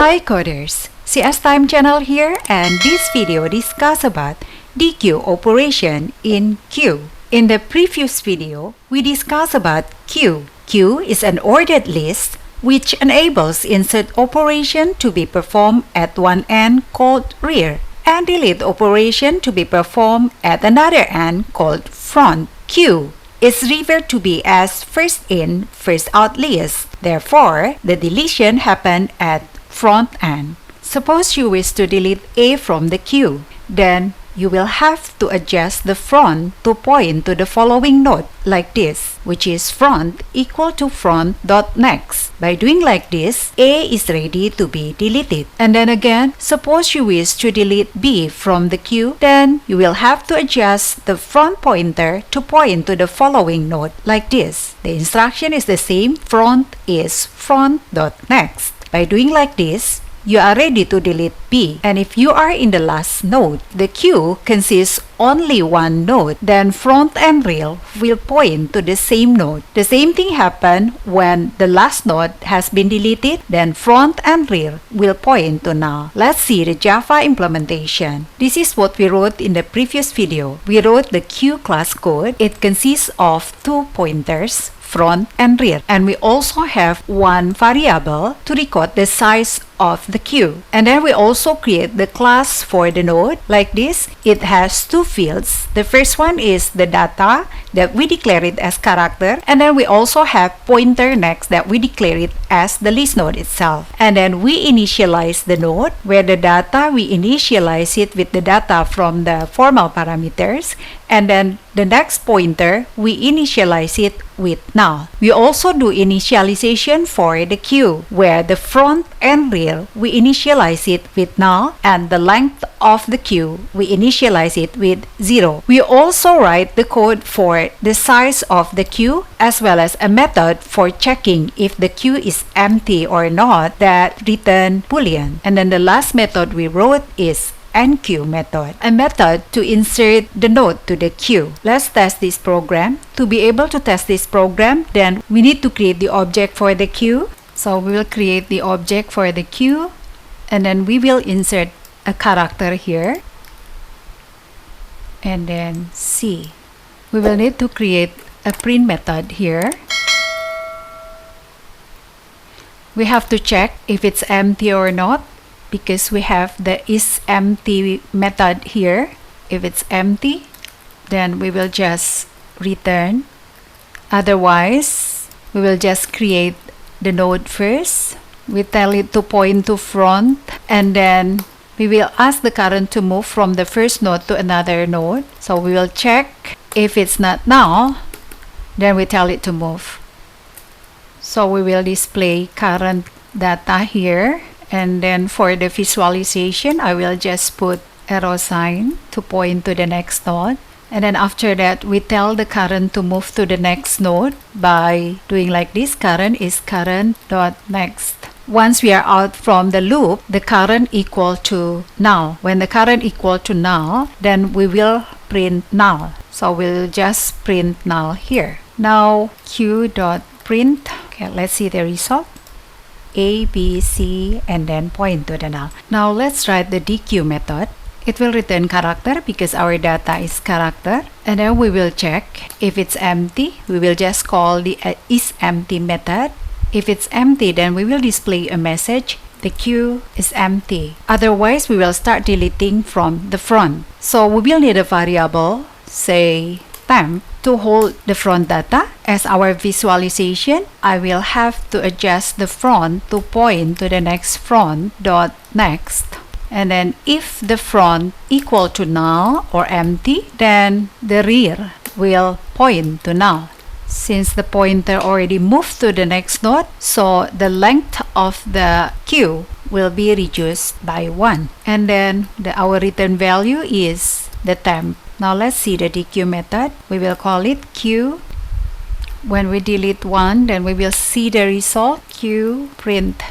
Hi coders, CS Time channel here, and this video discuss about Dequeue operation in queue. In the previous video, we discussed about queue. Queue is an ordered list which enables insert operation to be performed at one end called rear and delete operation to be performed at another end called front. Queue is referred to be as first in, first out list. Therefore, the deletion happened at front end. Suppose you wish to delete A from the queue, then you will have to adjust the front to point to the following node like this, which is front equal to front.next. By doing like this, A is ready to be deleted. And then again, suppose you wish to delete B from the queue, then you will have to adjust the front pointer to point to the following node like this. The instruction is the same, front is front.next. By doing like this, you are ready to delete B. And if you are in the last node, the queue consists only one node, then front and rear will point to the same node. The same thing happens when the last node has been deleted, then front and rear will point to null. Let's see the Java implementation. This is what we wrote in the previous video. We wrote the queue class code. It consists of two pointers, front and rear, and we also have one variable to record the size of the queue. And then we also create the class for the node like this. It has two fields. The first one is the data that we declare it as character, and then we also have pointer next that we declare it as the list node itself. And then we initialize the node where the data we initialize it with the data from the formal parameters, and then the next pointer we initialize it with null. We also do initialization for the queue where the front and rear we initialize it with null, and the length of the queue we initialize it with 0. We also write the code for the size of the queue as well as a method for checking if the queue is empty or not that return boolean. And then the last method we wrote is enqueue method, a method to insert the node to the queue. Let's test this program. To be able to test this program, then we need to create the object for the queue. So we will create the object for the queue, and then we will insert a character here, and then C. We will need to create a print method here. We have to check if it's empty or not, because we have the isEmpty method here. If it's empty, then we will just return. Otherwise, we will just create the node first. We tell it to point to front, and then we will ask the current to move from the first node to another node. So we will check. If it's not null, then we tell it to move. So we will display current data here. And then for the visualization, I will just put arrow sign to point to the next node. And then after that, we tell the current to move to the next node by doing like this. Current is current.next. Once we are out from the loop, the current equal to null. When the current equal to null, then we will print null. So we'll just print null here. Now queue.print. Okay, let's see the result. A, B, C, and then point to the null. Now let's write the dequeue method. It will return character because our data is character. And then we will check if it's empty. We will just call the isEmpty method. If it's empty, then we will display a message. The queue is empty. Otherwise, we will start deleting from the front. So we will need a variable, say temp, to hold the front data. As our visualization, I will have to adjust the front to point to the next front.next. And then if the front equal to null or empty, then the rear will point to null. Since the pointer already moved to the next node, so the length of the queue will be reduced by 1. And then our return value is the temp. Now let's see the dequeue method. We will call it queue. When we delete one, then we will see the result, queue print.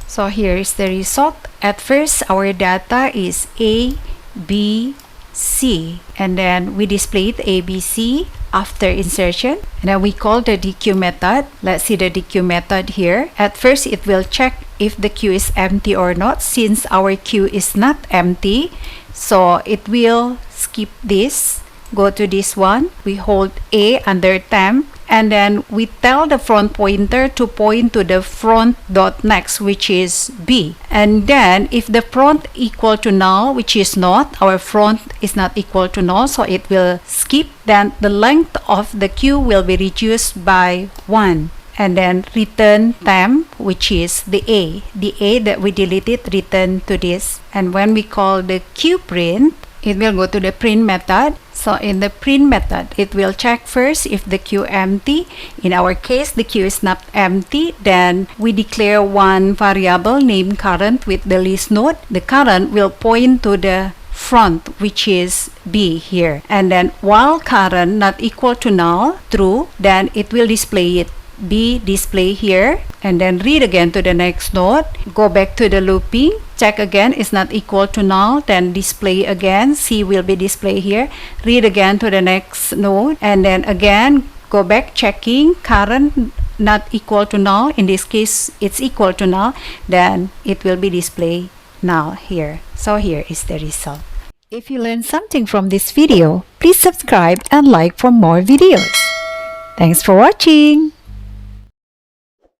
So here is the result. At first, our data is A, B, C, and then we displayed A, B, C. after insertion. And then we call the Dequue method. Let's see the Dequue method here. At first, it will check if the queue is empty or not. Since our queue is not empty, so it will skip this. Go to this one. We hold A under temp, and then we tell the front pointer to point to the front dot next, which is B. And then if the front equal to null, which is not, our front is not equal to null, so it will skip. Then the length of the queue will be reduced by 1. And then return temp, which is the A that we deleted, return to this. And when we call the queue print, it will go to the print method. So in the print method, it will check first if the queue empty. In our case, the queue is not empty. Then we declare one variable named current with the list node. The current will point to the front, which is B here. And then while current not equal to null, true, then it will display it. B display here, and then read again to the next node. Go back to the looping, check again is not equal to null, then display again. C will be displayed here. Read again to the next node, and then again go back, checking current not equal to null. In this case, it's equal to null, then it will be displayed null here. So here is the result. If you learned something from this video, please subscribe and like for more videos. Thanks for watching.